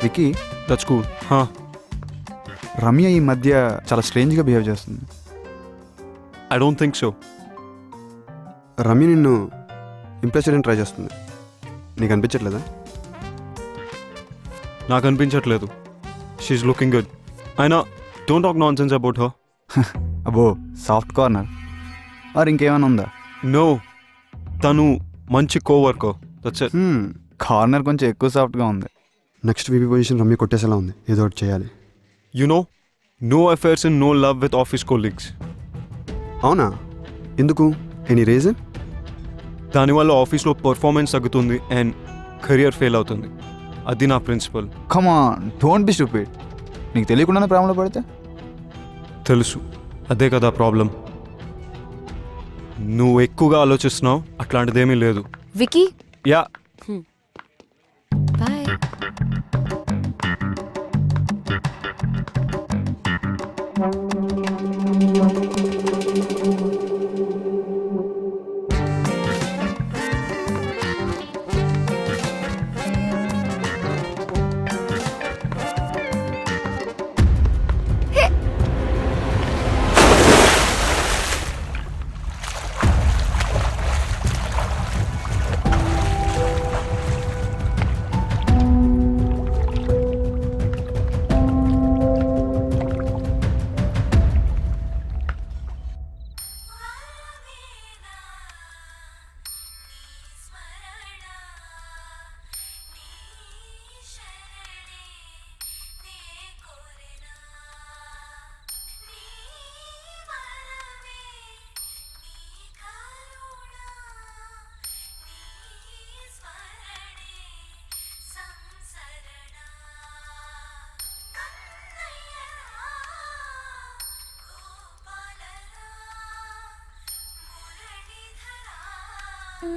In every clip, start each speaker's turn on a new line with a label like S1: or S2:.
S1: Wiki,
S2: that's cool.
S1: Ramya ఈ మధ్య చాలా స్ట్రేంజ్గా బిహేవ్ చేస్తుంది.
S2: I don't think so.
S3: Ramya నిన్ను ఇంప్రెస్ చేయడానికి ట్రై చేస్తుంది. నీకు అనిపించట్లేదా?
S2: నాకు అనిపించట్లేదు. She is looking good. అయినా don't talk nonsense about her.
S1: అబ్బో, సాఫ్ట్ కార్నర్ ఆర్ ఇంకేమైనా ఉందా?
S2: నో, తను మంచి కోవర్కర్. That's it.
S1: కార్నర్ కొంచెం ఎక్కువ సాఫ్ట్గా ఉంది.
S3: నెక్స్ట్ వీపీ పొజిషన్ రమ్య కొట్టేసేలా ఉంది. ఏదో ఒకటి చేయాలి.
S2: You know, no affairs and no love with office colleagues.
S3: అవునా? ఎందుకు? Any reason?
S2: దానివల్ల ఆఫీస్లో పర్ఫార్మెన్స్ తగ్గుతుంది అండ్ కెరియర్ ఫెయిల్ అవుతుంది. అది నా principle.
S1: Come on, don't be stupid. నీకు తెలియకుండానే ప్రేమలో పడితే?
S2: తెలుసు, అదే కదా ప్రాబ్లం. నువ్వు ఎక్కువగా ఆలోచిస్తున్నావు, అట్లాంటిదేమీ లేదు.
S4: Vicky,
S2: yeah,
S4: bye.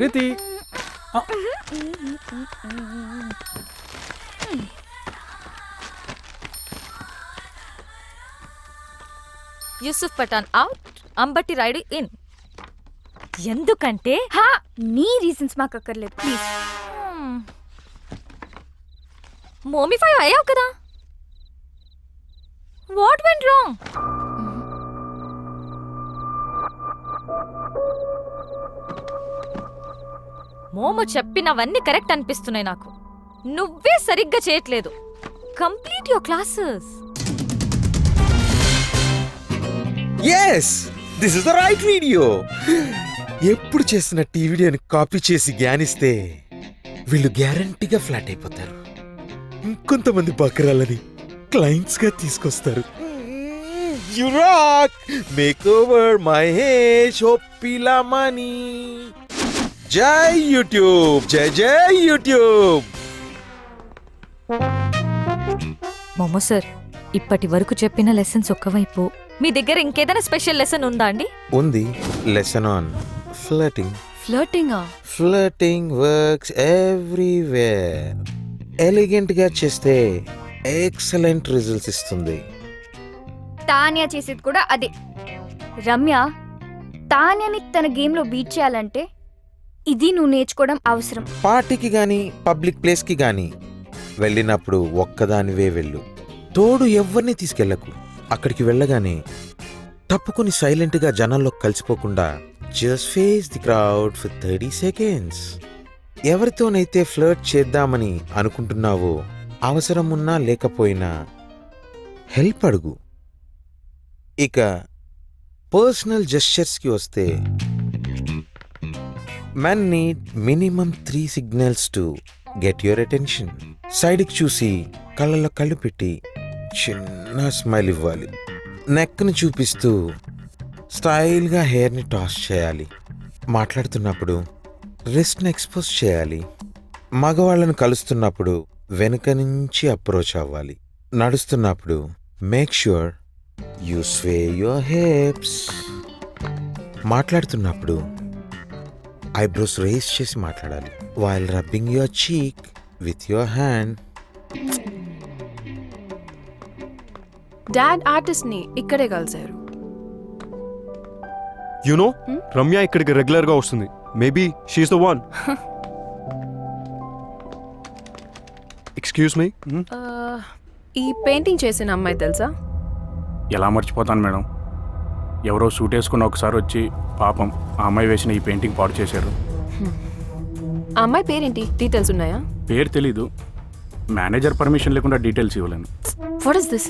S5: Riti,
S4: Yusuf Pathan out, Ambati Rayudu in. ఎందుకంటే
S6: నీ రీజన్స్ మాకు అక్కర్లేదు ప్లీజ్.
S4: మోమిఫై అయ్యావు కదా. What went wrong? మోము చెప్పినవన్నీ కరెక్ట్ అనిపిస్తున్నాయి నాకు. నువ్వే సరిగ్గా చేయట్లేదు. Complete your classes.
S7: Yes, this is the right video. ఎప్పుడు చేసిన టీ వీడియోని కాపీ చేసి జ్ఞానిస్తే వీళ్ళు గ్యారంటీగా ఫ్లాట్ అయిపోతారు. ఇంకొంతమంది బకరాలని క్లయింట్స్ గా తీసుకొస్తారు. You rock, makeover Mahesh ఒప్పిలమని. జై యూట్యూబ్, జై జై యూట్యూబ్.
S4: మోమో సార్, ఇప్పటి వరకు చెప్పిన లెసన్స్ ఒక్కవైపు, మీ దగ్గర ఇంకేదైనా స్పెషల్ లెసన్ ఉందా అండి?
S7: ఉంది, లెసన్ ఆన్ ఫ్లర్టింగ్.
S4: ఫ్లర్టింగా?
S7: Flirting works everywhere. ఎలిగెంట్ గా చేస్తే ఎక్సలెంట్ రిజల్ట్స్ ఇస్తుంది.
S6: తాన్యా చేసేది కూడా అదే. రమ్య తాన్యాని తన గేమ్ లో బీట్ చేయాలంటే ఇది నువ్వు నేర్చుకోవడం అవసరం.
S7: పార్టీకి గాని పబ్లిక్ ప్లేస్ కి గాని వెళ్ళినప్పుడు ఒక్కదానివే వెళ్ళు. తోడు ఎవరిని తీసుకెళ్లకు. అక్కడికి వెళ్ళగానే తప్పుకొని సైలెంట్ గా జనాల్లో కలిసిపోకుండా just face the crowd for 30 seconds. ఎవరితోనైతే ఫ్లర్ట్ చేద్దామని అనుకుంటున్నావో అవసరం ఉన్నా లేకపోయినా హెల్ప్ అడుగు. ఇక పర్సనల్ జెస్చర్స్ కి వస్తే, men need minimum 3 signals to get your attention. సైడ్కి చూసి కళ్ళల్లో కళ్ళు పెట్టి చిన్న స్మైల్ ఇవ్వాలి. నెక్ని చూపిస్తూ స్టైల్గా హెయిర్ని టాస్ చేయాలి. మాట్లాడుతున్నప్పుడు రిస్ట్ని ఎక్స్పోజ్ చేయాలి. మగవాళ్ళను కలుస్తున్నప్పుడు వెనుక నుంచి అప్రోచ్ అవ్వాలి. నడుస్తున్నప్పుడు make sure you sway your hips. మాట్లాడుతున్నప్పుడు ఐబ్రోస్ రేస్ చేసి మాట్లాడాలి. While rubbing your cheek with your hand.
S8: Dad artist ని ఇక్కడే కలిశారు.
S2: యు నో, రమ్య ఇక్కడికి రెగ్యులర్ గా వస్తుంది. Maybe she's the one. Excuse me.
S8: ఈ పెయింటింగ్ చేసిన అమ్మాయి తెలుసా?
S5: ఎలా మర్చిపోతాను మేడం, ఎవరో సూట్ వేసుకున్న ఒకసారి వచ్చి పాపం ఆ అమ్మాయి వేసిన ఈ పెయింటింగ్ పాడు చేశారు.
S8: ఆ అమ్మాయి పేరేంటి? డీటెయిల్స్ ఉన్నాయా?
S5: పేరు తెలీదు, మేనేజర్ పర్మిషన్ లేకుండా డీటెయిల్స్ ఇవ్వలేను.
S8: What is this?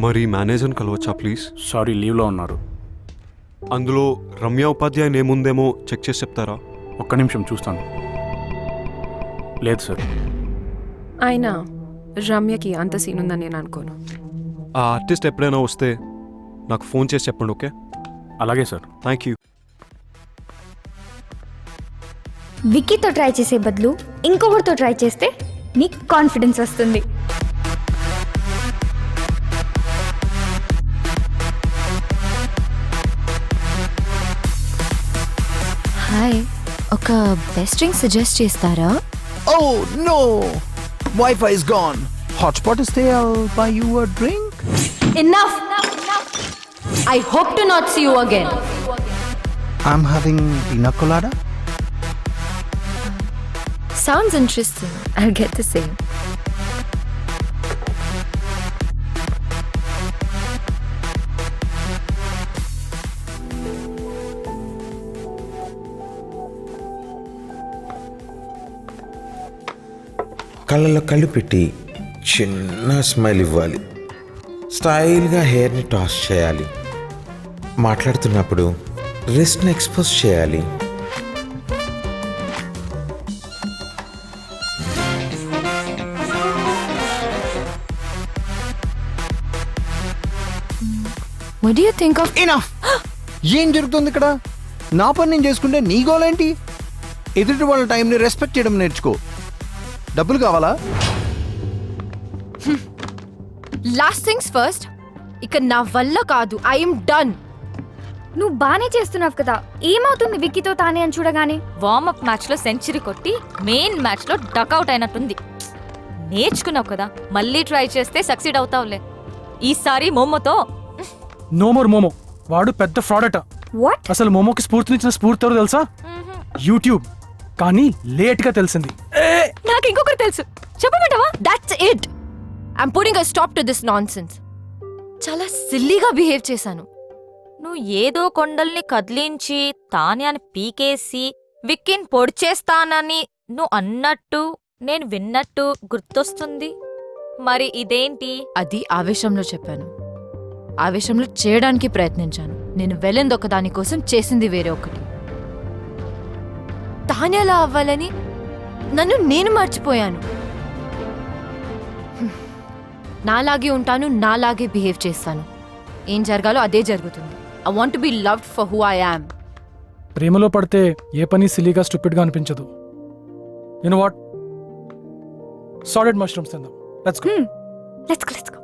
S2: మరి మేనేజర్ని కలవచ్చా ప్లీజ్?
S5: సారీ, లీవ్లో ఉన్నారు.
S2: అందులో రమ్య ఉపాధ్యాయ నేముందేమో చెక్ చేసి చెప్తారా?
S5: ఒక్క నిమిషం చూస్తాను. లేదు సార్.
S8: అయినా రమ్యకి అంత సీన్ ఉందని నేను అనుకోను.
S2: ఆ ఆర్టిస్ట్ ఎప్పుడైనా వస్తే నాకు ఫోన్ చేసి చెప్పండి, ఓకే?
S5: అలాగే సార్.
S2: Thank you.
S6: విక్కీతో ట్రై చేసే బదులు ఇంకొకరితో ట్రై చేస్తే నీకు కాన్ఫిడెన్స్ వస్తుంది.
S9: హాయ్, ఒక బెస్ట్ డ్రింక్ సజెస్ట్ చేస్తారా?
S10: Oh no! Wi-Fi is gone. Hotspot is there. I'll buy you a drink.
S9: Enough! I hope to not see you again.
S10: I'm having pina colada.
S9: Sounds interesting. I'll get the same.
S7: కళ్ళలో కళ్ళు పెట్టి చిన్న smile ఇవ్వాలి. స్టైల్గా హెయిర్ని toss చేయాలి. మాట్లాడుతున్నప్పుడు రిస్ట్ని expose చేయాలి.
S9: What do you think of...
S10: Enough! ఏం జరుగుతుంది ఇక్కడ? నా పని నేను చేసుకుంటే నీ గోలేంటి? ఎదుటి వాళ్ళ టైంని రెస్పెక్ట్ చేయడం నేర్చుకో. డబ్బులు కావాలా?
S9: Last things first. ఇక నా వల్ల కాదు. I am done.
S6: నువ్వు బానే చేస్తున్నావు కదా, ఏమవుతుంది విక్కీతో తానే అని చూడగానే?
S4: వార్మప్ మ్యాచ్ లో సెంచరీ కొట్టి మెయిన్ మ్యాచ్ లో డకౌట్ అయినట్టుంది. నేర్చుకున్నావు కదా, మళ్ళీ ట్రై చేస్తే సక్సీడ్ అవుతావులే. ఈసారి మోమోతో
S11: నో మోర్ మోమో. వాడు పెద్ద ఫ్రాడ్ అట.
S6: వాట్?
S11: అసలు మోమోకి స్ఫూర్తినిచ్చిన స్ఫూర్తి ఎవరో తెలుసా? యూట్యూబ్. కానీ లేట్ గా తెలిసింది.
S4: నాకు ఇంకొకరు తెలుసు, చెప్పమంటావా?
S9: That's it. I'm putting a stop to this nonsense. చాలా సిల్లీగా బిహేవ్ చేశాను.
S4: నువ్వు ఏదో కొండల్ని కదిలించి తాన్యాన్ని పీకేసి విక్కీని పొడిచేస్తానని నువ్వు అన్నట్టు నేను విన్నట్టు గుర్తొస్తుంది. మరి ఇదేంటి?
S9: అది ఆవేశంలో చెప్పాను. ఆవేశంలో చేయడానికి ప్రయత్నించాను. నేను వెళ్ళింది ఒక దానికోసం, చేసింది వేరే ఒకటి. తానేలా అవ్వాలని నన్ను నేను మర్చిపోయాను. నాలాగే ఉంటాను, నాలాగే బిహేవ్ చేస్తాను. ఏం జరగాలో అదే జరుగుతుంది. I want to be loved for who I am.
S11: ప్రేమలో పడితే ఏ పని సిల్లీగా స్టూపిడ్ గా అనిపించదు. You know what? Solid mushrooms తిందాం. Let's go.
S6: Let's go.